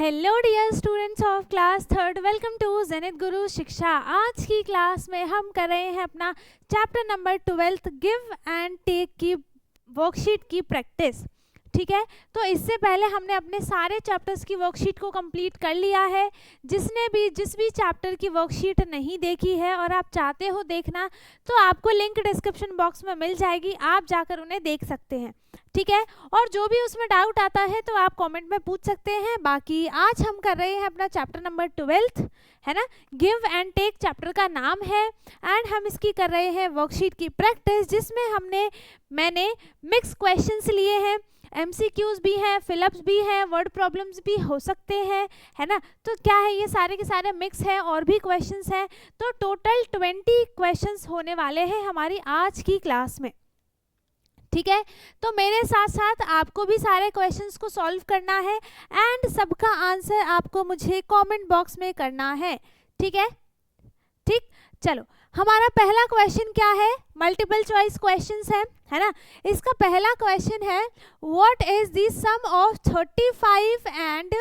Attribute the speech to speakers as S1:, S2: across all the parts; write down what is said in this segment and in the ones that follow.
S1: Hello dear students of class third, welcome to zenith Guru Shiksha. आज की class में हम कर रहे हैं अपना chapter number 12 give and take की वर्कशीट की प्रैक्टिस। ठीक है, तो इससे पहले हमने अपने सारे चैप्टर्स की वर्कशीट को कंप्लीट कर लिया है। जिस भी चैप्टर की वर्कशीट नहीं देखी है और आप चाहते हो देखना, तो आपको लिंक डिस्क्रिप्शन बॉक्स में मिल जाएगी, आप जाकर उन्हें देख सकते हैं। ठीक है, और जो भी उसमें डाउट आता है तो आप कमेंट में पूछ सकते हैं। बाकी आज हम कर रहे हैं अपना चैप्टर नंबर 12, है ना, गिव एंड टेक चैप्टर का नाम है। एंड हम इसकी कर रहे हैं वर्कशीट की प्रैक्टिस, जिसमें मैंने मिक्स क्वेश्चंस लिए हैं, MCQs भी हैं, फिलअप्स भी हैं, वर्ड प्रॉब्लम्स भी हो सकते हैं, है ना। तो क्या है, ये सारे के सारे मिक्स हैं और भी क्वेश्चंस हैं। तो टोटल 20 क्वेश्चंस होने वाले हैं हमारी आज की क्लास में। ठीक है, तो मेरे साथ साथ आपको भी सारे क्वेश्चंस को सॉल्व करना है एंड सबका आंसर आपको मुझे कमेंट बॉक्स में करना है। ठीक है, ठीक, चलो हमारा पहला क्वेश्चन क्या है, मल्टीपल चॉइस क्वेश्चंस है ना। इसका पहला क्वेश्चन है, what is the sum of 35 and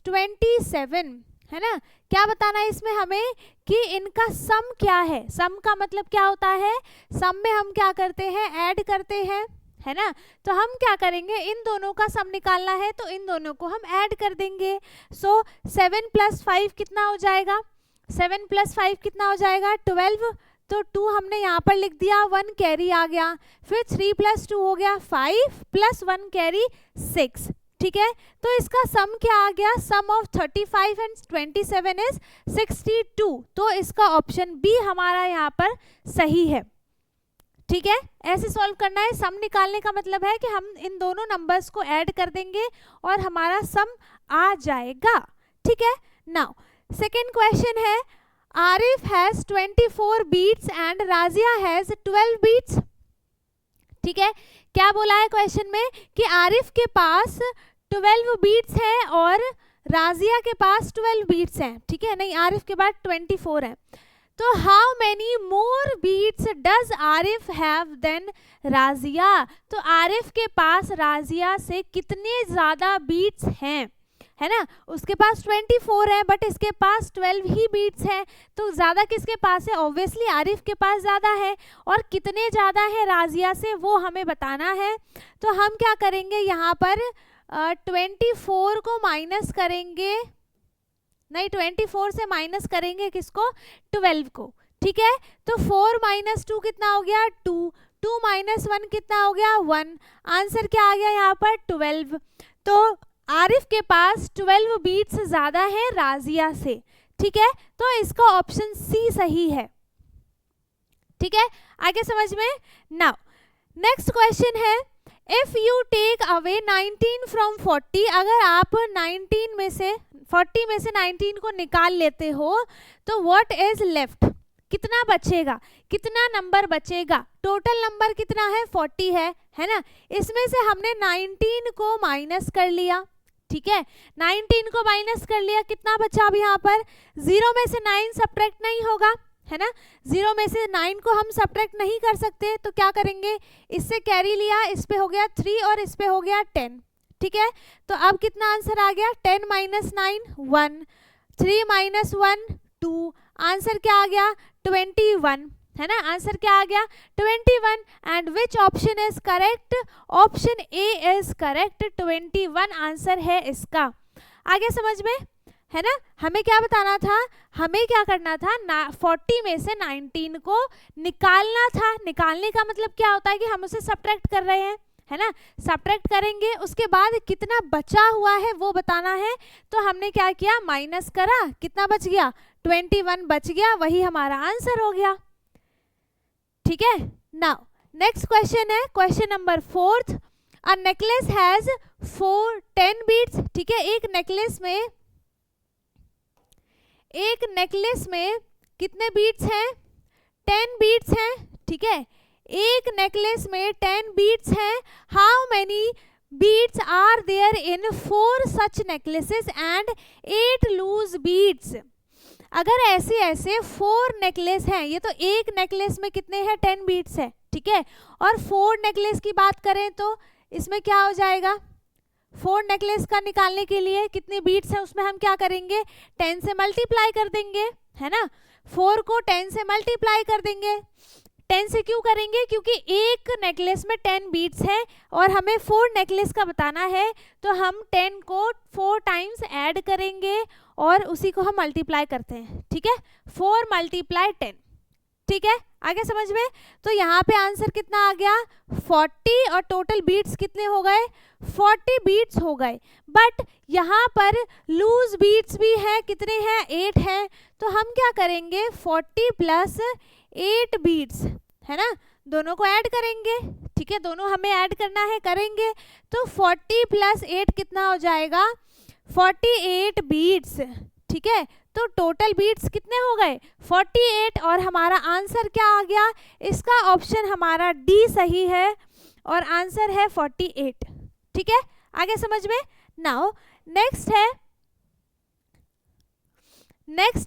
S1: 27, है ना। क्या बताना है इसमें हमें कि इनका सम क्या है। सम का मतलब क्या होता है, सम में हम क्या करते हैं, ऐड करते हैं, है ना। तो हम क्या करेंगे, इन दोनों का सम निकालना है तो इन दोनों को हम ऐड कर देंगे। सो 7 + 5 कितना हो जाएगा, 7 + 5 कितना हो जाएगा 12। तो 2 हमने यहाँ पर लिख दिया, 1 कैरी आ गया। फिर 3 + 2 हो गया 5 + 1 कैरी 6। ठीक है, तो इसका सम क्या आ गया, सम ऑफ 35 एंड 27 इज 62। तो इसका ऑप्शन बी हमारा यहाँ पर सही है। ठीक है, ऐसे सॉल्व करना है। सम निकालने का मतलब है कि हम इन दोनों नंबर्स को ऐड कर देंगे और हमारा सम आ जाएगा। ठीक है, नाउ सेकेंड क्वेश्चन है, Arif has 24 beats and Razia has 12 beats. ठीक है, क्या बोला है क्वेश्चन में कि आरिफ के पास 12 बीट्स हैं और राजिया के पास 12 बीट्स हैं। ठीक है, नहीं, आरिफ के पास 24 है। तो how many more beats does Arif have than Razia. तो आरिफ के पास राजिया से कितने ज़्यादा बीट्स हैं, है ना। उसके पास 24 है बट इसके पास 12 ही बीट्स हैं। तो ज़्यादा किसके पास है, ऑब्वियसली आरिफ के पास ज़्यादा है। और कितने ज़्यादा है राजिया से वो हमें बताना है। तो हम क्या करेंगे, यहाँ पर 24 को माइनस करेंगे, नहीं 24 से माइनस करेंगे किसको, 12 को। ठीक है, तो 4 - 2 कितना हो गया 2, 2 - 1 कितना हो गया 1। आंसर क्या आ गया यहाँ पर 12। तो आरिफ के पास 12 बीट्स ज़्यादा है राजिया से। ठीक है, तो इसका ऑप्शन सी सही है। ठीक है, आगे समझ में। नाउ नेक्स्ट क्वेश्चन है, if you take away 19 from 40, अगर आप 19 में से 40 में से 19 को निकाल लेते हो तो व्हाट इज लेफ्ट, कितना बचेगा, कितना नंबर बचेगा। टोटल नंबर कितना है 40 है ना। इसमें से हमने 19 को माइनस कर लिया। ठीक है, 19 को माइनस कर लिया, कितना बचा अब यहाँ पर, 0 में से 9 सब्ट्रैक्ट नहीं होगा, है ना। 0 में से 9 को हम सब्ट्रैक्ट नहीं कर सकते, तो क्या करेंगे, इससे कैरी लिया, इस पे हो गया 3 और इस पे हो गया 10। ठीक है, तो अब कितना आंसर आ गया, 10 - 9 1, 3 - 1 2, आंसर क्या आ गया 21, है ना। आंसर क्या आ गया 21। And which option is correct, option A is correct, 21 answer है इसका। आगे समझ में, है ना। हमें क्या बताना था, हमें क्या करना था, 40 में से 19 को निकालना था। निकालने का मतलब क्या होता है कि हम उसे सब्ट्रैक्ट कर रहे हैं, है ना। सब्ट्रैक्ट करेंगे, उसके बाद कितना बचा हुआ है वो बताना है। तो हमने क्या किया, माइनस करा, कितना बच गया 21 बच गया, वही हमारा आंसर हो गया। ठीक है, नाउ नेक्स्ट क्वेश्चन है, question number 4, a necklace has 10 beads. ठीक है, एक नेकलेस में कितने बीट्स हैं, 10 बीट्स हैं। ठीक है, एक नेकलेस में 10 बीट्स हैं। How many beads are there in 4 such necklaces and 8 loose beads. अगर ऐसे 4 नेकलेस हैं, ये तो एक नेकलेस में कितने हैं 10 बीट्स है। ठीक है, और 4 नेकलेस की बात करें तो इसमें क्या हो जाएगा, 4 नेकलेस का निकालने के लिए कितने बीट्स हैं उसमें हम क्या करेंगे, 10 से मल्टीप्लाई कर देंगे, है ना। 4 को 10 से मल्टीप्लाई कर देंगे। 10 से क्यों करेंगे, क्योंकि एक नेकलेस में 10 बीट्स है और हमें 4 नेकलेस का बताना है, तो हम 10 को 4 टाइम्स ऐड करेंगे और उसी को हम मल्टीप्लाई करते हैं, ठीक है। 4 मल्टीप्लाई 10, ठीक है, आगे समझ में। तो यहाँ पे आंसर कितना आ गया 40 और टोटल बीट्स कितने हो गए 40 बीट्स हो गए। बट यहाँ पर लूज बीट्स भी है, कितने हैं 8 हैं, तो हम क्या करेंगे 40 प्लस 8 बीट्स, है ना, दोनों को ऐड करेंगे, ठीक है, दोनों हमें ऐड करना है, करेंगे। तो 40 प्लस 8 कितना हो जाएगा 48 बीट्स, ठीक है। तो टोटल बीट्स कितने हो गए 48 और हमारा आंसर क्या आ गया, इसका ऑप्शन हमारा डी सही है और आंसर है 48, ठीक है, आगे समझ में। नाउ नेक्स्ट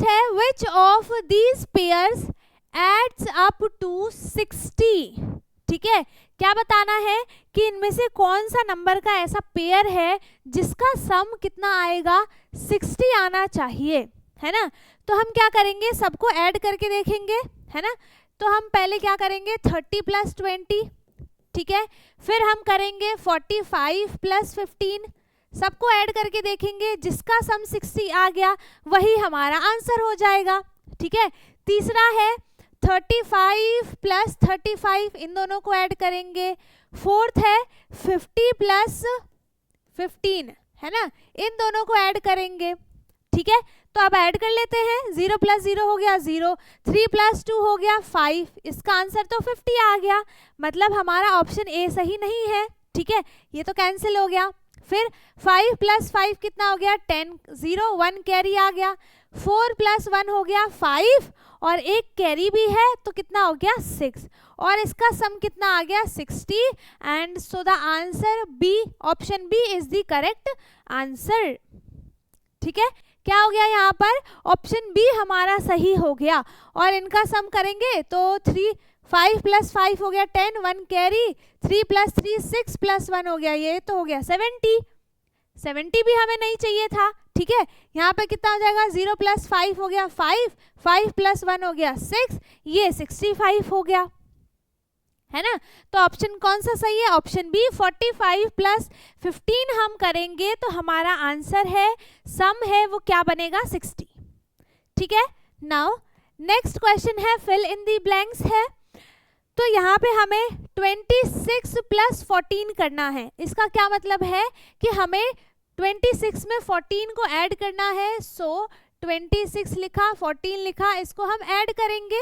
S1: है which of these pairs adds up to 60, ठीक है, क्या बताना है कि इनमें से कौन सा नंबर का ऐसा पेयर है जिसका सम कितना आएगा 60 आना चाहिए, है ना। तो हम क्या करेंगे सबको ऐड करके देखेंगे, है ना। तो हम पहले क्या करेंगे 30 प्लस 20, ठीक है, फिर हम करेंगे 45 प्लस 15, सबको ऐड करके देखेंगे, जिसका सम 60 आ गया वही हमारा आंसर हो जाएगा, ठीक है। तीसरा है 35 प्लस 35, इन दोनों को ऐड करेंगे। फोर्थ है 50 प्लस 15, है ना, इन दोनों को ऐड करेंगे, ठीक है। तो अब ऐड कर लेते हैं, 0 प्लस 0 हो गया 0, 3 प्लस 2 हो गया 5, इसका आंसर तो 50 आ गया, मतलब हमारा ऑप्शन ए सही नहीं है, ठीक है, ये तो कैंसिल हो गया। फिर 5 प्लस 5 कितना हो गया 10, 0 1 कैरी आ गया, 4 प्लस 1 हो गया 5 और एक कैरी भी है तो कितना हो गया 6 और इसका सम कितना आ गया 60 and so the answer B, option B is the correct answer, ठीक है। क्या हो गया यहाँ पर ऑप्शन बी हमारा सही हो गया और इनका सम करेंगे तो 5 प्लस 5 हो गया 10, 1 कैरी, 3 प्लस 3 6 प्लस 1 हो गया, ये तो हो गया 70 भी हमें नहीं चाहिए था, ठीक है। यहाँ पे कितना हो जाएगा 0 प्लस 5 हो गया 5 प्लस 1 हो गया 6, ये 65 हो गया, है ना। तो ऑप्शन कौन सा सही है, ऑप्शन बी 45 प्लस 15 हम करेंगे तो हमारा आंसर है, सम है वो क्या बनेगा 60, ठीक है। नाउ नेक्स्ट क्वेश्चन है फिल इन दी ब्लैंक्स है, तो यहाँ पे हमें 26 प्लस 14 करना है, इसका क्या मतलब है कि हमें 26 में 14 को ऐड करना है, सो 26 लिखा 14 लिखा, इसको हम ऐड करेंगे,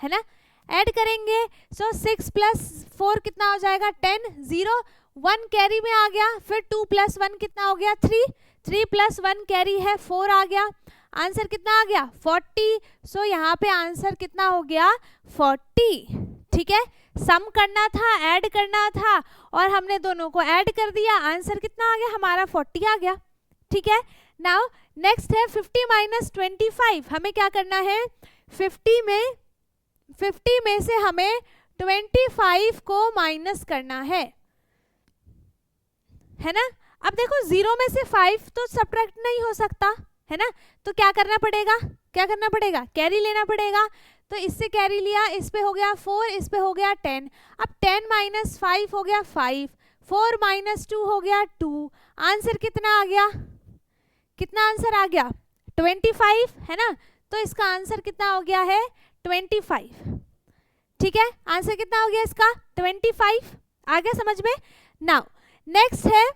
S1: है ना, ऐड करेंगे। सो 6 प्लस 4 कितना हो जाएगा 10, 0 1 कैरी में आ गया, फिर 2 प्लस 1 कितना हो गया 3 प्लस 1 कैरी है 4 आ गया, आंसर कितना आ गया 40। सो यहाँ पे आंसर कितना हो गया 40, ठीक है। सम करना था, ऐड करना था और हमने दोनों को ऐड कर दिया, आंसर कितना आ गया हमारा 40 आ गया, ठीक है। नाउ नेक्स्ट है 50 माइनस 25, हमें क्या करना है 50 में से हमें 25 को माइनस करना है ना। अब देखो 0 में से 5 तो सब्ट्रैक्ट नहीं हो सकता, है ना, तो क्या करना पड़ेगा कैरी लेना पड़ेगा, तो इससे कैरी लिया, इस पे हो गया 4, इस पे हो गया 10, अब 10 माइनस 5 हो गया 5, 4 माइनस 2 हो गया 2, आंसर कितना आ गया, कितना आंसर आ गया 25, है ना, तो इसका आंसर कितना हो गया है 25, ठीक है, आंसर कितना हो गया इसका 25, आ गया समझ में। नाउ नेक्स्ट है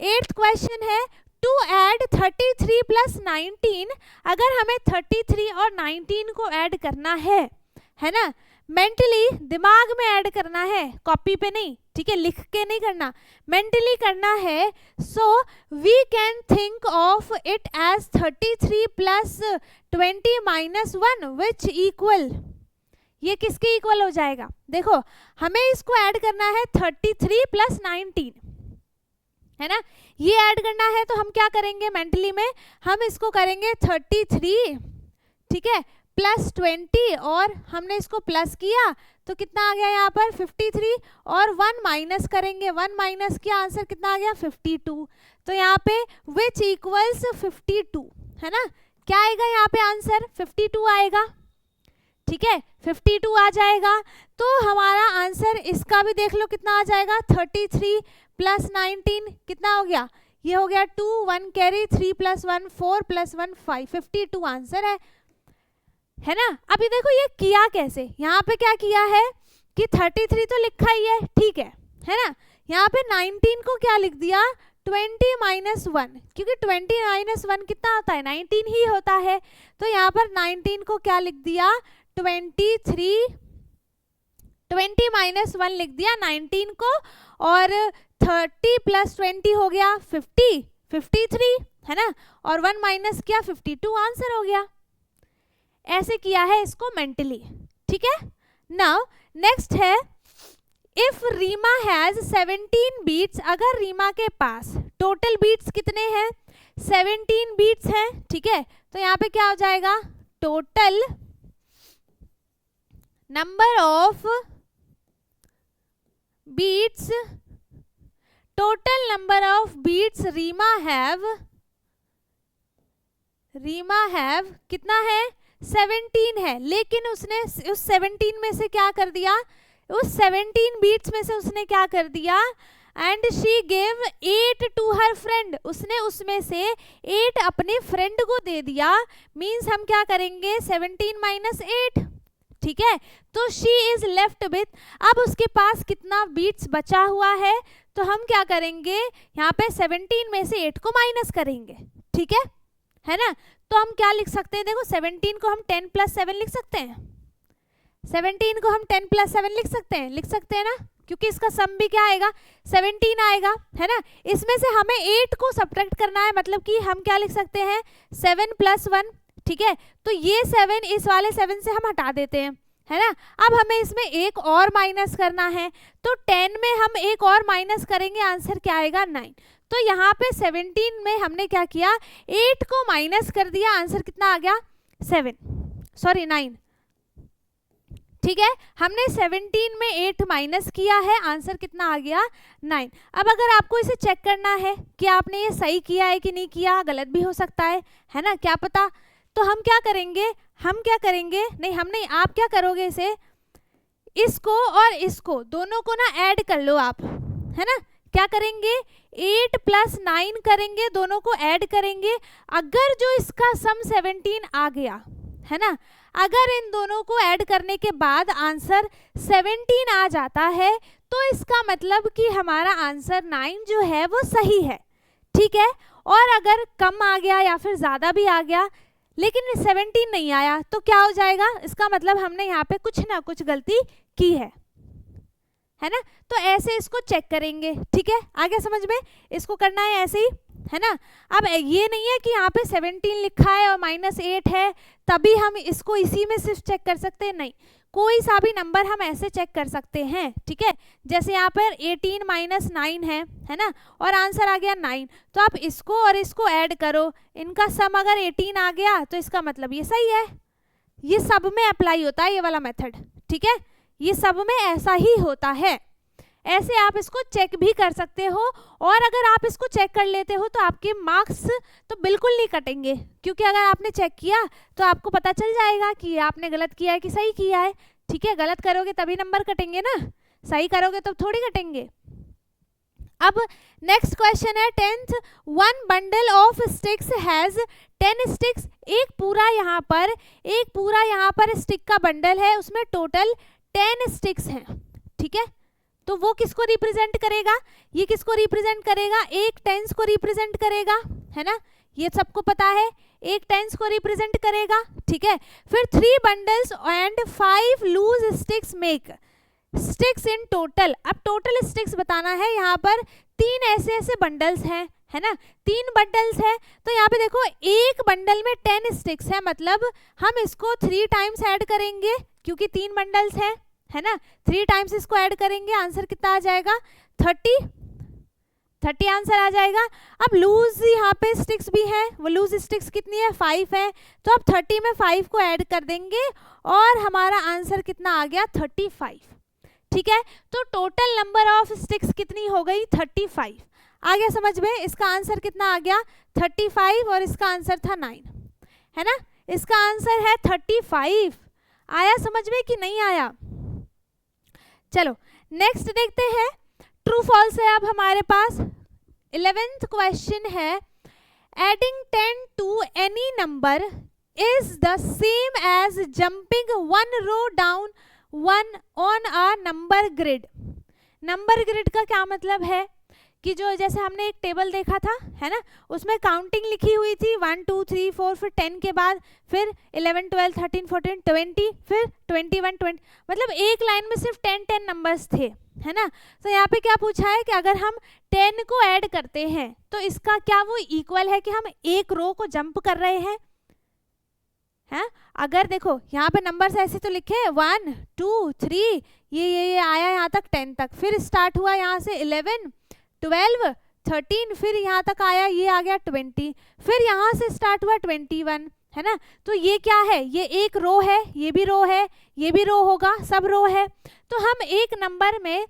S1: 8th क्वेश्चन है टू ऐड 33 प्लस 19, अगर हमें 33 और 19 को ऐड करना है ना, मेंटली दिमाग में ऐड करना है, कॉपी पे नहीं, ठीक है, लिख के नहीं करना, मेंटली करना है। So we can think of it as 33 plus 20 minus 1 which equal, ये किसके इक्वल हो जाएगा, देखो हमें इसको ऐड करना है 33 प्लस 19, है ना, ये ऐड करना है तो हम क्या करेंगे मेंटली में, हम इसको करेंगे 33, ठीक है, प्लस 20 और हमने इसको प्लस किया तो कितना आ गया यहाँ पर 53 और 1 माइनस करेंगे, 1 माइनस किया आंसर कितना आ गया 52। तो यहाँ पे विच इक्वल्स 52 है ना, क्या आएगा यहाँ पे आंसर 52 आएगा। ठीक है 52 आ जाएगा। तो हमारा आंसर इसका भी देख लो कितना आ जाएगा 33 प्लस 19 कितना हो गया, ये हो गया 2, 1 कैरी, 3 प्लस 1 4 प्लस 1 5, 52 आंसर है ना। अभी देखो ये किया कैसे, यहाँ पे क्या किया है कि 33 तो लिखा ही है, ठीक है ना। यहाँ पे 19 को क्या लिख दिया 20 माइनस 1, क्योंकि 20 माइनस 1 कितना होता है 19 ही होता है। तो यहाँ पर 19 को क्या लिख दिया 23, 20 माइनस 1 लिख दिया 19 को, और 30 प्लस 20 हो गया 50, 53 है ना, और 1 माइनस किया 52 आंसर हो गया। ऐसे किया है इसको मेंटली। ठीक है, नाउ नेक्स्ट है इफ रीमा हैज 17 बीट्स, अगर रीमा के पास टोटल बीट्स कितने हैं 17 बीट्स हैं। ठीक है, तो यहाँ पे क्या हो जाएगा total number of beads, total number of beads Reema have कितना है 17 है, लेकिन उसने उस 17 में से क्या कर दिया, उस 17 बीट्स में से उसने क्या कर दिया and she gave 8 to her friend, उसने उसमें से 8 अपने फ्रेंड को दे दिया। मीन्स हम क्या करेंगे 17 माइनस 8। ठीक है, तो शी इज लेफ्ट विथ, अब उसके पास कितना बीट्स बचा हुआ है, तो हम क्या करेंगे यहाँ पे 17 में से 8 को माइनस करेंगे। ठीक है ना। तो हम क्या लिख सकते हैं, देखो 17 को हम 10 प्लस 7 लिख सकते हैं, 17 को हम 10 प्लस 7 लिख सकते हैं ना, क्योंकि इसका सम भी क्या आएगा 17 आएगा है ना। इसमें से हमें 8 को सब्ट्रैक्ट करना है, मतलब कि हम क्या लिख सकते हैं 7 प्लस 1। ठीक है, तो ये 7 इस वाले 7 से हम हटा देते हैं है ना। अब हमें इसमें एक और माइनस करना है, तो 10 में हम एक और माइनस करेंगे, आंसर क्या आएगा 9। तो यहाँ पे 17 में हमने क्या किया 8 को माइनस कर दिया, आंसर कितना आ गया 9। ठीक है, हमने 17 में 8 माइनस किया है, आंसर कितना आ गया 9। अब अगर आपको इसे चेक करना है कि आपने ये सही किया है कि नहीं किया, गलत भी हो सकता है ना, क्या पता। तो हम क्या करेंगे आप क्या करोगे, इसे इसको और इसको दोनों को ना ऐड कर लो आप, है ना। क्या करेंगे 8 प्लस 9 करेंगे, दोनों को ऐड करेंगे। अगर जो इसका सम 17 आ गया है ना, अगर इन दोनों को ऐड करने के बाद आंसर 17 आ जाता है, तो इसका मतलब कि हमारा आंसर 9 जो है वो सही है। ठीक है, और अगर कम आ गया या फिर ज़्यादा भी आ गया लेकिन 17 नहीं आया, तो क्या हो जाएगा, इसका मतलब हमने यहाँ पे कुछ ना कुछ गलती की है ना। तो ऐसे इसको चेक करेंगे। ठीक है, आगे समझ में, इसको करना है ऐसे ही है ना। अब ये नहीं है कि यहाँ पे 17 लिखा है और -8 है तभी हम इसको इसी में सिर्फ चेक कर सकते हैं, नहीं, कोई सा भी नंबर हम ऐसे चेक कर सकते हैं। ठीक है, जैसे यहाँ पर 18 माइनस 9 है ना, और आंसर आ गया 9, तो आप इसको और इसको ऐड करो, इनका सम अगर 18 आ गया तो इसका मतलब ये सही है। ये सब में अप्लाई होता है ये वाला मेथड। ठीक है, ये सब में ऐसा ही होता है। ऐसे आप इसको चेक भी कर सकते हो, और अगर आप इसको चेक कर लेते हो तो आपके मार्क्स तो बिल्कुल नहीं कटेंगे, क्योंकि अगर आपने चेक किया तो आपको पता चल जाएगा कि आपने गलत किया है कि सही किया है। ठीक है, गलत करोगे तभी नंबर कटेंगे ना, सही करोगे तो थोड़ी कटेंगे। अब नेक्स्ट क्वेश्चन है 10th, 1 bundle of sticks has 10 sticks, एक पूरा यहाँ पर स्टिक का बंडल है, उसमें टोटल 10 स्टिक्स हैं। ठीक है, तो वो किसको रिप्रेजेंट करेगा, ये किसको रिप्रेजेंट करेगा, एक 10s को रिप्रेजेंट करेगा है ना, ये सबको पता है, एक 10s को रिप्रेजेंट करेगा। ठीक है, फिर 3 bundles and 5 loose sticks make sticks in total. अब टोटल स्टिक्स बताना है, यहाँ पर 3 ऐसे बंडल्स हैं है ना, 3 बंडल्स है, तो यहाँ पे देखो एक बंडल में 10 स्टिक्स है, मतलब हम इसको 3 टाइम्स ऐड करेंगे, क्योंकि 3 बंडल्स है ना, 3 टाइम्स इसको ऐड करेंगे, आंसर कितना आ जाएगा 30 30 आंसर आ जाएगा। अब लूज यहाँ पे स्टिक्स भी है, वो लूज स्टिक्स कितनी है 5 है, तो अब 30 में 5 को ऐड कर देंगे और हमारा आंसर कितना आ गया 35। ठीक है, तो टोटल नंबर ऑफ स्टिक्स कितनी हो गई 35। आ गया समझ में, इसका आंसर कितना आ गया 35 और इसका आंसर था 9, है ना। इसका आंसर है 35। आया समझ में कि नहीं आया? चलो नेक्स्ट देखते हैं, ट्रू फॉल्स है अब हमारे पास। 11th क्वेश्चन है, adding 10 to any number is the same as jumping 1 row down 1 on a number grid. Number grid का क्या मतलब है कि जो जैसे हमने एक टेबल देखा था, है ना, उसमें काउंटिंग लिखी हुई थी 1 2 3 4, फिर 10 के बाद फिर 11 12 13 14 20, फिर 21 20, मतलब एक लाइन में सिर्फ 10 नंबर्स थे, है ना। तो यहाँ पे क्या पूछा है कि अगर हम 10 को ऐड करते हैं तो इसका क्या वो इक्वल है कि हम एक रो को जंप कर रहे हैं, है। अगर देखो यहाँ पे नंबर्स ऐसे तो लिखे 1 2 3, ये आया यहाँ तक 10 तक, फिर स्टार्ट हुआ यहाँ से 11 12 13, फिर यहाँ तक आया, ये आ गया 20, फिर यहाँ से स्टार्ट हुआ 21, है ना। तो ये क्या है, ये एक रो है, ये भी रो है, ये भी रो होगा, सब रो है। तो हम एक नंबर में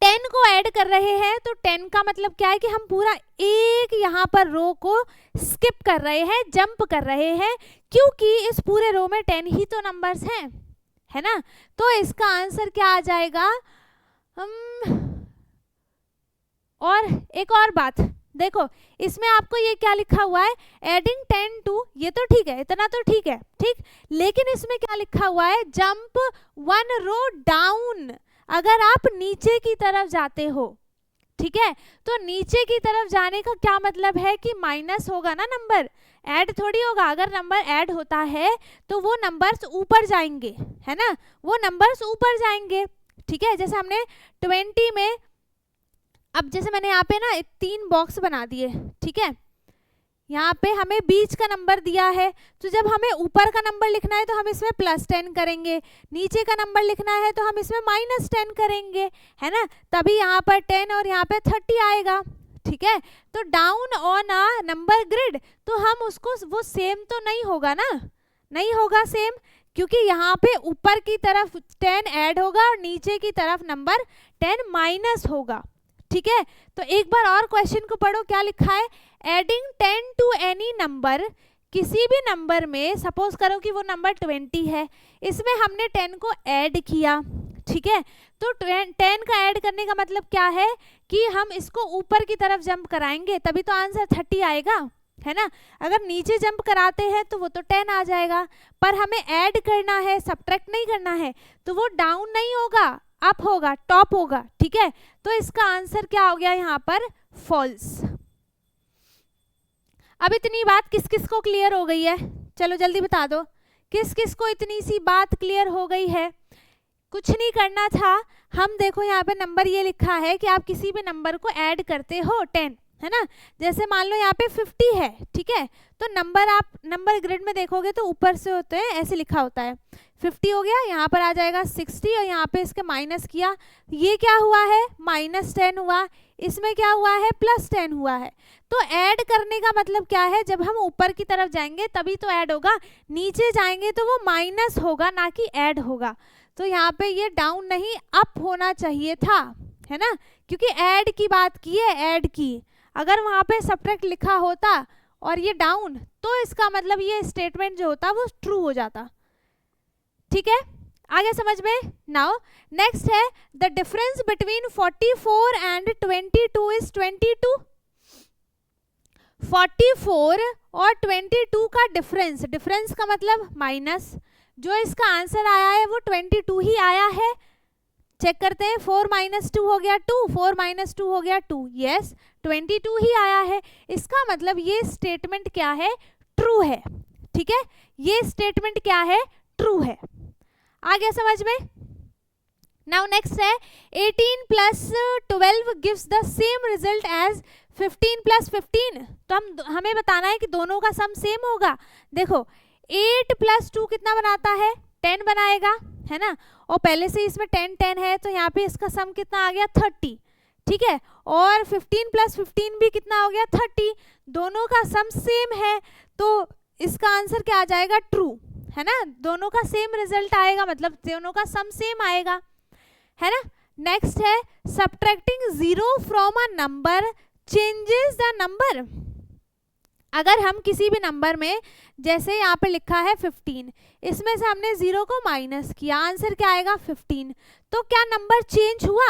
S1: 10 को ऐड कर रहे हैं, तो 10 का मतलब क्या है कि हम पूरा एक यहाँ पर रो को स्किप कर रहे हैं, जंप कर रहे हैं, क्योंकि इस पूरे रो में 10 ही तो नंबर्स हैं, है ना। तो इसका आंसर क्या आ जाएगा। और एक और बात देखो, इसमें आपको ये क्या लिखा हुआ है, एडिंग 10 टू, ये तो ठीक है, इतना तो ठीक है, ठीक, लेकिन इसमें क्या लिखा हुआ है, जंप 1 रो डाउन। अगर आप नीचे की तरफ जाते हो, ठीक है, तो नीचे की तरफ जाने का क्या मतलब है कि माइनस होगा ना, नंबर ऐड थोड़ी होगा। अगर नंबर ऐड होता है तो वो नंबर्स ऊपर जाएंगे, है ना, वो नंबर्स ऊपर जाएंगे, ठीक है। जैसे हमने 20 में, अब जैसे मैंने यहाँ पे ना 3 बॉक्स बना दिए, ठीक है, यहाँ पे हमें बीच का नंबर दिया है, तो जब हमें ऊपर का नंबर लिखना है तो हम इसमें +10 करेंगे, नीचे का नंबर लिखना है तो हम इसमें -10 करेंगे, है ना, तभी यहाँ पर 10 और यहाँ पे 30 आएगा, ठीक है। तो down on a number grid, तो हम उसको, वो सेम तो नहीं होगा ना, नहीं होगा सेम, क्योंकि यहाँ पे ऊपर की तरफ 10 ऐड होगा और नीचे की तरफ नंबर 10 माइनस होगा, ठीक है। तो एक बार और क्वेश्चन को पढ़ो, क्या लिखा है, एडिंग 10 टू एनी नंबर, किसी भी नंबर में, सपोज करो कि वो नंबर 20 है, इसमें हमने 10 को ऐड किया, ठीक है। तो 10 का ऐड करने का मतलब क्या है कि हम इसको ऊपर की तरफ जंप कराएंगे, तभी तो आंसर 30 आएगा, है ना। अगर नीचे जंप कराते हैं तो वो तो 10 आ जाएगा, पर हमें ऐड करना है, सब्ट्रैक्ट नहीं करना है, तो वो डाउन नहीं होगा, अप होगा, टॉप होगा, ठीक है। तो इसका आंसर क्या हो गया यहाँ पर, फॉल्स। अब इतनी बात किस किस को क्लियर हो गई है, चलो जल्दी बता दो, किस किस को इतनी सी बात क्लियर हो गई है। कुछ नहीं करना था, हम देखो यहाँ पे नंबर ये लिखा है कि आप किसी भी नंबर को ऐड करते हो 10, है ना। जैसे मान लो यहाँ पे 50 है, ठीक है, तो नंबर आप नंबर ग्रिड में देखोगे तो ऊपर से होते हैं, ऐसे लिखा होता है 50 हो गया, यहाँ पर आ जाएगा 60 और यहाँ पे इसके माइनस किया, ये क्या हुआ है -10 हुआ, इसमें क्या हुआ है +10 हुआ है। तो ऐड करने का मतलब क्या है, जब हम ऊपर की तरफ जाएंगे तभी तो ऐड होगा, नीचे जाएंगे तो वो माइनस होगा ना कि ऐड होगा। तो यहाँ पे ये डाउन नहीं अप होना चाहिए था, है ना, क्योंकि ऐड की बात की है, ऐड की, अगर वहाँ पे सब्ट्रैक्ट लिखा होता और ये डाउन, तो इसका मतलब ये स्टेटमेंट जो होता वो ट्रू हो जाता, ठीक है। आगे समझ में। नाउ नेक्स्ट है, the difference between 44 and 22 is 22। 44 और 22 का डिफरेंस, डिफरेंस का मतलब माइनस, जो इसका आंसर आया है वो 22 ही आया है। चेक करते हैं, 4 - 2 हो गया 2, 4 - 2 हो गया 2, यस 22 ही आया है। इसका मतलब ये स्टेटमेंट क्या है, ट्रू है, ठीक है, ये स्टेटमेंट क्या है, ट्रू है। आ गया समझ में। नाउ नेक्स्ट है, 18 + 12 gives the same result as 15 + 15। तो हमें बताना है कि दोनों का सम सेम होगा। देखो 8 + 2 कितना बनाता है, 10 बनाएगा, है ना, और पहले से इसमें 10 10 है, तो यहाँ पे इसका सम कितना आ गया 30, ठीक है, और 15 प्लस 15 भी कितना हो गया 30, दोनों का सम सेम है, तो इसका आंसर क्या आ जाएगा ट्रू, है ना, दोनों का सेम रिजल्ट आएगा, मतलब दोनों का सम सेम आएगा, है ना। नेक्स्ट है subtracting 0 from a number changes the number. अगर हम किसी भी नंबर में, जैसे यहाँ पे लिखा है 15, इसमें से हमने 0 को माइनस किया, आंसर क्या आएगा 15, तो क्या नंबर चेंज हुआ,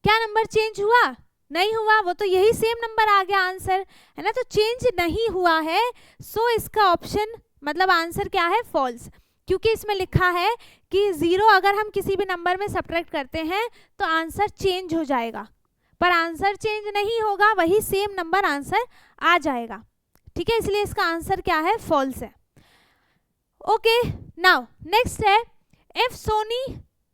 S1: क्या नंबर चेंज हुआ, नहीं हुआ, वो तो यही सेम नंबर आ गया आंसर, है ना, तो चेंज नहीं हुआ है, सो इसका ऑप्शन मतलब आंसर क्या है फॉल्स, क्योंकि इसमें लिखा है कि 0 अगर हम किसी भी नंबर में सब्ट्रैक्ट करते हैं तो आंसर चेंज हो जाएगा, पर आंसर चेंज नहीं होगा, वही सेम नंबर आंसर आ जाएगा, ठीक है, इसलिए इसका आंसर क्या है फॉल्स है। ओके, नाउ नेक्स्ट है इफ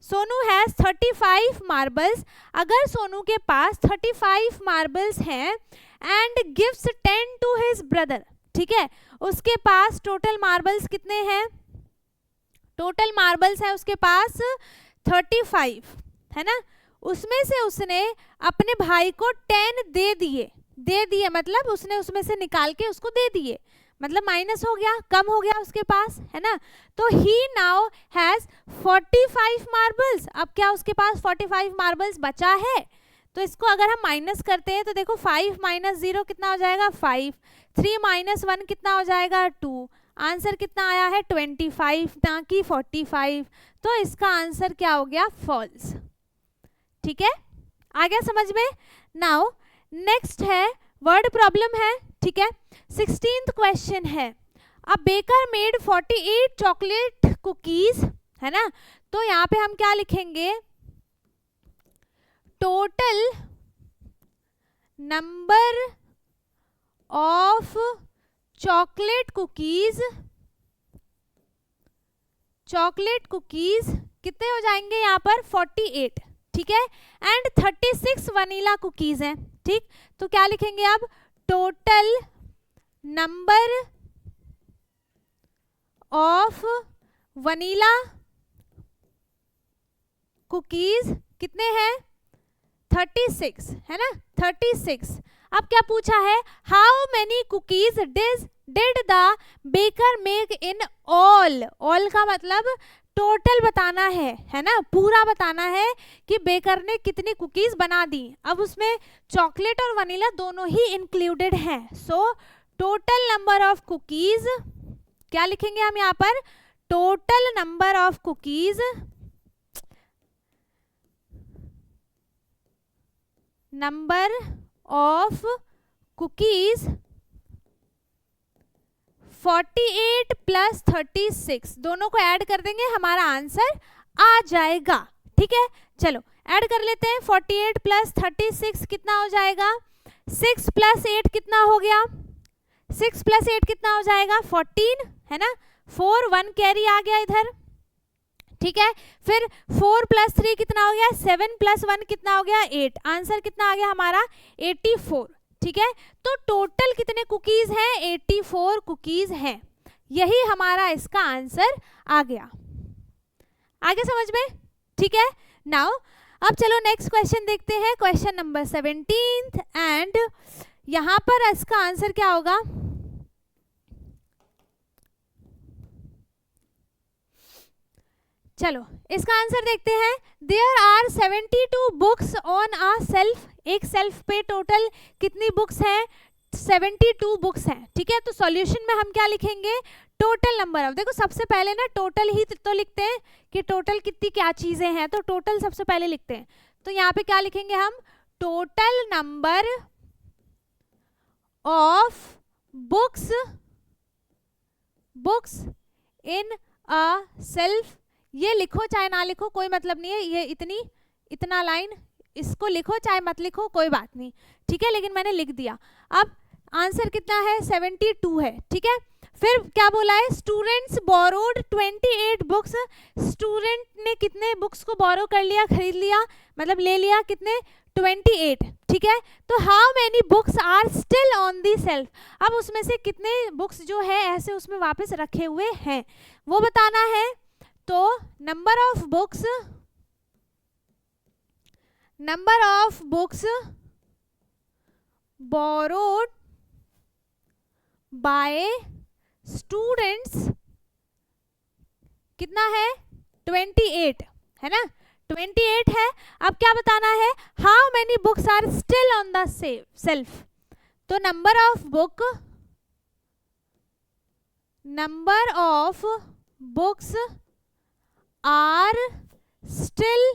S1: सोनू हैज 35 मार्बल्स, अगर सोनू के पास 35 मार्बल्स हैं and gives 10 to his brother, ठीक है, उसके पास टोटल मार्बल्स कितने हैं, टोटल मार्बल्स है उसके पास 35, है ना, उसमें से उसने अपने भाई को 10 दे दिए मतलब उसने उसमें से निकाल के उसको दे दिए, मतलब माइनस हो गया, कम हो गया उसके पास, है ना, तो ही नाउ हैज 45 मार्बल्स, अब क्या उसके पास 45 मार्बल्स बचा है, तो इसको अगर हम माइनस करते हैं तो देखो 5 माइनस 0 कितना हो जाएगा 5, 3 माइनस 1 कितना हो जाएगा 2, आंसर कितना आया है 25 ना कि 45, तो इसका आंसर क्या हो गया फॉल्स, ठीक है, आ गया समझ में। नाउ नेक्स्ट है वर्ड प्रॉब्लम है, ठीक है, 16th क्वेश्चन है a baker made 48 chocolate cookies, है ना, तो यहाँ पे हम क्या लिखेंगे, total number of chocolate cookies कितने हो जाएंगे यहाँ पर 48, ठीक है, एंड 36 वनीला कुकीज हैं, ठीक, तो क्या लिखेंगे अब, total number of vanilla cookies कितने हैं 36, है ना, 36। अब क्या पूछा है, how many cookies did the baker make in all का मतलब टोटल बताना है ना, पूरा बताना है कि बेकर ने कितनी कुकीज बना दी, अब उसमें चॉकलेट और वनीला दोनों ही इंक्लूडेड हैं, so total number of cookies क्या लिखेंगे हम यहाँ पर, total number of cookies, number of cookies 48 plus 36 दोनों को ऐड कर देंगे, हमारा आंसर आ जाएगा, ठीक है, चलो ऐड कर लेते हैं, 48 प्लस 36 कितना हो जाएगा, 6 प्लस 8 कितना हो गया, 6 प्लस 8 कितना हो जाएगा 14, है ना, 4 1 कैरी आ गया इधर, ठीक है, फिर 4 प्लस 3 कितना हो गया, 7 प्लस 1 कितना हो गया 8, आंसर कितना आ गया हमारा 84, ठीक है, तो टोटल कितने कुकीज हैं 84 कुकीज हैं, यही हमारा इसका आंसर आ गया, आगे समझ में, ठीक है। नाउ अब चलो नेक्स्ट क्वेश्चन देखते हैं, क्वेश्चन नंबर 17 एंड यहां पर इसका आंसर क्या होगा, चलो इसका आंसर देखते हैं, there are 72 books on a shelf, एक सेल्फ पे टोटल कितनी बुक्स हैं 72 बुक्स हैं, ठीक है, तो सॉल्यूशन में हम क्या लिखेंगे, टोटल नंबर ऑफ, देखो सबसे पहले ना टोटल ही तो लिखते हैं कि टोटल कितनी क्या चीजें हैं, तो टोटल सबसे पहले लिखते हैं, तो यहाँ पे क्या लिखेंगे हम, total number of books in a self, ये लिखो चाहे ना लिखो कोई मतलब नहीं है, ये इतना लाइन इसको लिखो चाहे मत लिखो कोई बात नहीं, ठीक है, लेकिन मैंने लिख दिया। अब आंसर कितना है 72 है, ठीक है, फिर क्या बोला है, स्टूडेंट्स बोरोड 28 बुक्स, स्टूडेंट ने कितने बुक्स को बोरो कर लिया, खरीद लिया, मतलब ले लिया, कितने 28, ठीक है, तो how many books are still on the shelf, अब उसमें से कितने बुक्स जो है ऐसे उसमें वापस रखे हुए हैं वो बताना है, तो number of number of books borrowed by students कितना है 28 है ना, 28 है। अब क्या बताना है, how many books are still on the shelf. तो number of books are still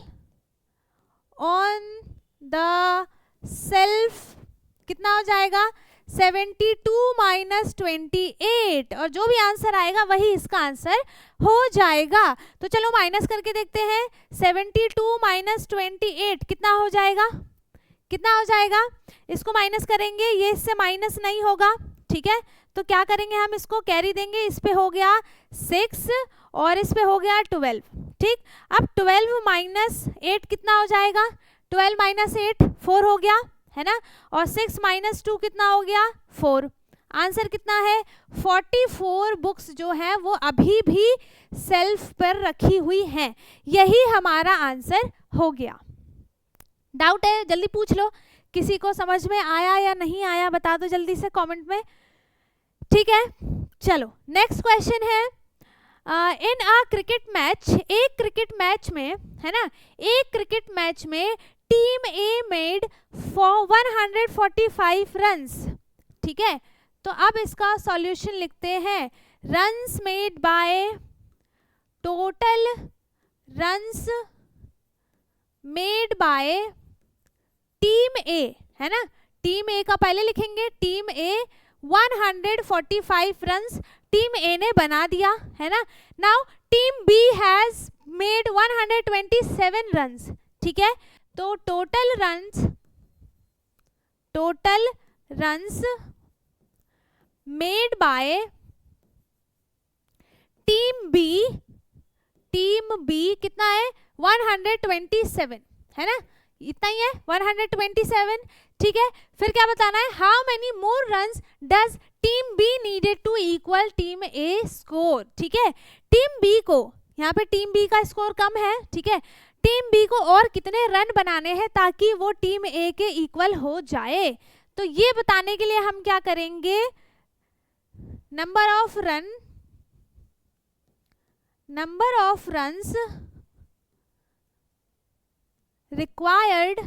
S1: on the shelf कितना हो जाएगा 72 माइनस 28, और जो भी आंसर आएगा वही इसका आंसर हो जाएगा। तो चलो माइनस करके देखते हैं, 72 माइनस 28 कितना हो जाएगा, कितना हो जाएगा, इसको माइनस करेंगे, ये इससे माइनस नहीं होगा, ठीक है। तो क्या करेंगे, हम इसको कैरी देंगे, इस पे हो गया 6 और इस पे हो गया 12, ठीक। अब 12 माइनस 8 कितना हो जाएगा, 12 माइनस 8 4 हो गया है ना, और 6 माइनस 2 कितना हो गया 4। आंसर कितना है 44 बुक्स जो है वो अभी भी सेल्फ पर रखी हुई हैं, यही हमारा आंसर हो गया। डाउट है जल्दी पूछ लो, किसी को समझ में आया या नहीं आया बता दो जल्दी से कमेंट में, ठीक है। चलो नेक्स्ट क्वेश्चन है, इन अ क्रिकेट मैच, एक क्रिकेट मैच में है ना, एक क्रिकेट मैच में टीम ए मेड 145 रन्स, ठीक है। तो अब इसका सॉल्यूशन लिखते हैं, runs made by, total runs made by team A है ना, टीम ए का पहले लिखेंगे, team A 145 runs team A ने बना दिया है ना। Now team B has made 127 runs, ठीक है। तो total runs made by team B कितना है 127 है ना, इतना ही है 127, ठीक है। फिर क्या बताना है, how many more runs does team B needed to equal team A score, ठीक है। टीम बी को, यहाँ पे टीम बी का स्कोर कम है, ठीक है, टीम बी को और कितने रन बनाने हैं ताकि वो टीम ए के इक्वल हो जाए। तो ये बताने के लिए हम क्या करेंगे, नंबर ऑफ रन्स रिक्वायर्ड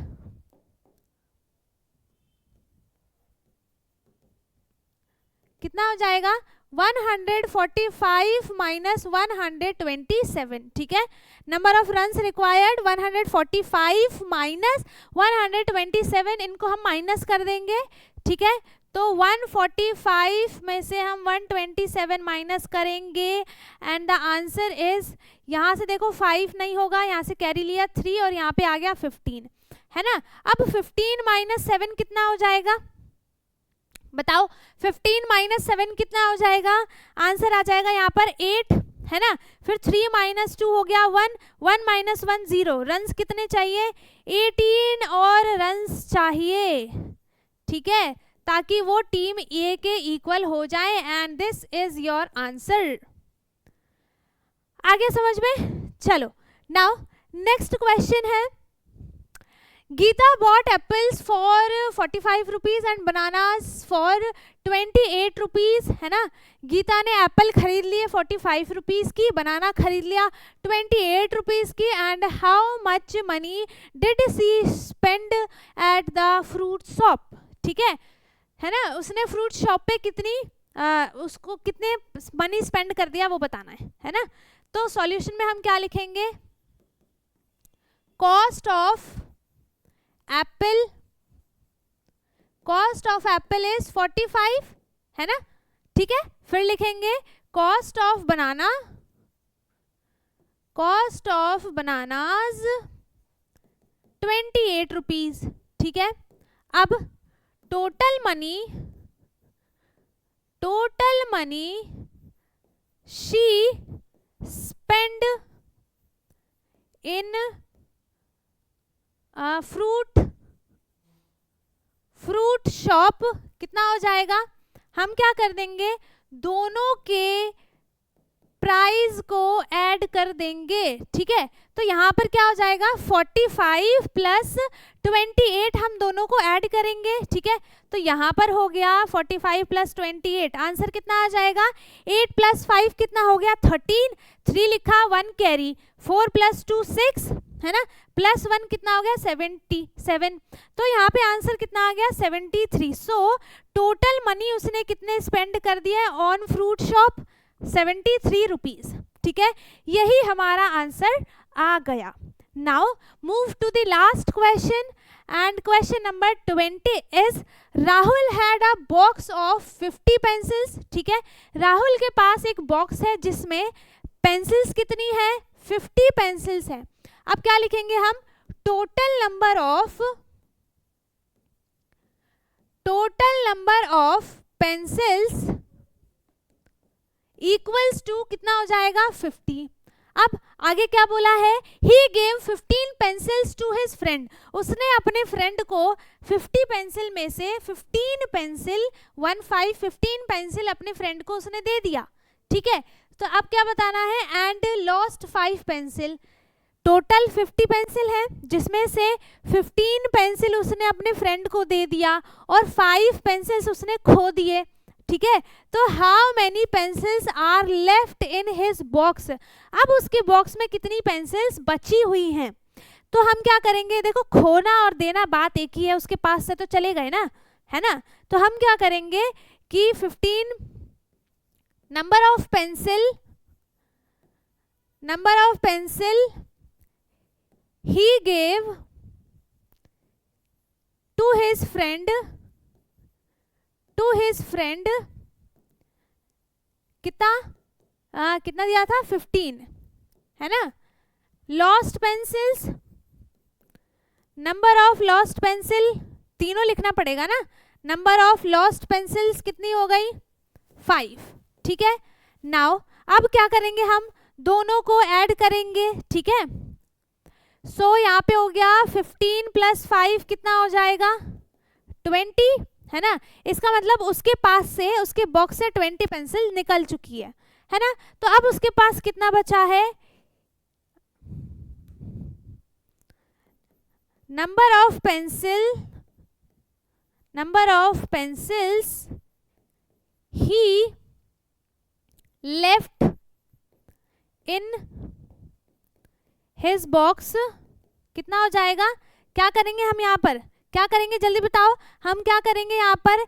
S1: कितना हो जाएगा 145 माइनस 127, ठीक है। Number of runs required 145 minus 127, इनको हम माइनस कर देंगे, ठीक है। तो 145 में से हम 127 माइनस करेंगे एंड द आंसर इज, यहाँ से देखो 5 नहीं होगा, यहाँ से कैरी लिया 3 और यहाँ पे आ गया 15 है ना। अब 15 माइनस 7 कितना हो जाएगा बताओ, 15 माइनस 7 कितना हो जाएगा, आंसर आ जाएगा यहाँ पर 8 है ना। फिर 3 माइनस 2 हो गया 1, 1 माइनस 1 0, रन्स कितने चाहिए 18 और रन्स चाहिए, ठीक है, ताकि वो टीम ए के इक्वल हो जाए and this is your answer. आगे समझ में, चलो नाउ नेक्स्ट क्वेश्चन है, Geeta bought apples for 45 rupees and bananas for 28 rupees है ना। गीता ने एप्पल खरीद लिए 45 रुपीज की, बनाना खरीद लिया 28 रुपीज की, and how much money did she spend at the fruit shop, ठीक है ना। उसने फ्रूट शॉप पे कितनी उसको कितने मनी स्पेंड कर दिया वो बताना है ना। तो सॉल्यूशन में हम क्या लिखेंगे, कॉस्ट ऑफ एप्पल इज 45 है ना, ठीक है। फिर लिखेंगे कॉस्ट ऑफ बनानाज 28 रुपीज, ठीक है। अब total money she spend in fruit shop कितना हो जाएगा, हम क्या कर देंगे, दोनों के प्राइस को ऐड कर देंगे, ठीक है। तो यहाँ पर क्या हो जाएगा 45 प्लस 28 हम दोनों को ऐड करेंगे, ठीक है। तो यहाँ पर हो गया 45 प्लस 28, आंसर कितना आ जाएगा 8 प्लस 5 कितना हो गया 13, 3 लिखा 1 कैरी, 4 प्लस 2 6 है ना, प्लस 1 कितना हो गया 77। तो यहाँ पे आंसर कितना आ गया 73। सो टोटल मनी उसने कितने स्पेंड कर दिया है ऑन फ्रूट शॉप 73 रुपीज, ठीक है। यही हमारा आंसर आ गया। Now move to the last question and question number 20 is Rahul had a box of 50 pencils, ठीक है। राहुल के पास एक बॉक्स है जिसमें पेंसिल्स कितनी है 50 पेंसिल्स है। अब क्या लिखेंगे हम, total number of pencils equals to कितना हो जाएगा 50। अब आगे क्या बोला है, he gave 15 pencils to his friend, उसने अपने फ्रेंड को 50 पेंसिल में से 15 पेंसिल अपने फ्रेंड को उसने दे दिया, ठीक है। तो अब क्या बताना है, and lost 5 pencil, total 50 pencil है जिसमें से 15 पेंसिल उसने अपने फ्रेंड को दे दिया और 5 पेंसिल्स उसने खो दिए, ठीक है। तो how many pencils are left in his box, अब उसके बॉक्स में कितनी पेंसिल्स बची हुई हैं। तो हम क्या करेंगे, देखो खोना और देना बात एक ही है, उसके पास से तो चले गए ना, है ना। तो हम क्या करेंगे कि 15 number of pencil he gave to his friend कितना दिया था 15, है ना। Lost pencils, number of lost pencil तीनों लिखना पड़ेगा ना, नंबर ऑफ लॉस्ट पेंसिल्स कितनी हो गई 5, ठीक है। नाउ अब क्या करेंगे, हम दोनों को ऐड करेंगे, ठीक है। सो यहाँ पे हो गया 15 प्लस 5 कितना हो जाएगा 20, है ना। इसका मतलब उसके पास से, उसके बॉक्स से 20 पेंसिल निकल चुकी है ना। तो अब उसके पास कितना बचा है, number of pencils he left in his box कितना हो जाएगा, क्या करेंगे हम यहाँ पर, क्या करेंगे जल्दी बताओ, हम क्या करेंगे यहाँ पर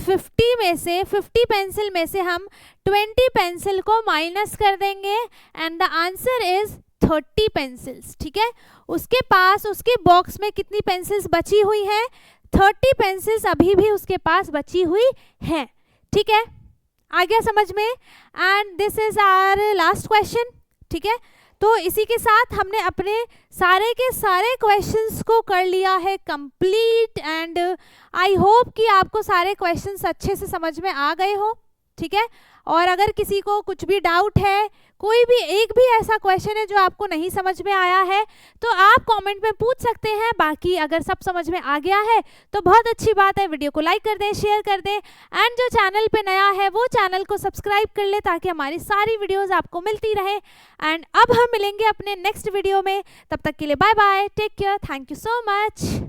S1: 50 पेंसिल में से हम 20 पेंसिल को माइनस कर देंगे and the answer is 30 pencils, ठीक है। उसके पास, उसके बॉक्स में कितनी पेंसिल्स बची हुई हैं 30 पेंसिल्स अभी भी उसके पास बची हुई हैं, ठीक है। आ गया समझ में। And this is our last question, ठीक है। तो इसी के साथ हमने अपने सारे के सारे क्वेश्चंस को कर लिया है कंप्लीट एंड आई होप कि आपको सारे क्वेश्चंस अच्छे से समझ में आ गए हो, ठीक है। और अगर किसी को कुछ भी डाउट है, कोई भी एक भी ऐसा क्वेश्चन है जो आपको नहीं समझ में आया है, तो आप कमेंट में पूछ सकते हैं। बाकी अगर सब समझ में आ गया है तो बहुत अच्छी बात है, वीडियो को लाइक कर दें, शेयर कर दें एंड जो चैनल पे नया है वो चैनल को सब्सक्राइब कर ले ताकि हमारी सारी वीडियोस आपको मिलती रहे। एंड अब हम मिलेंगे अपने नेक्स्ट वीडियो में, तब तक के लिए bye bye, take care, thank you so much.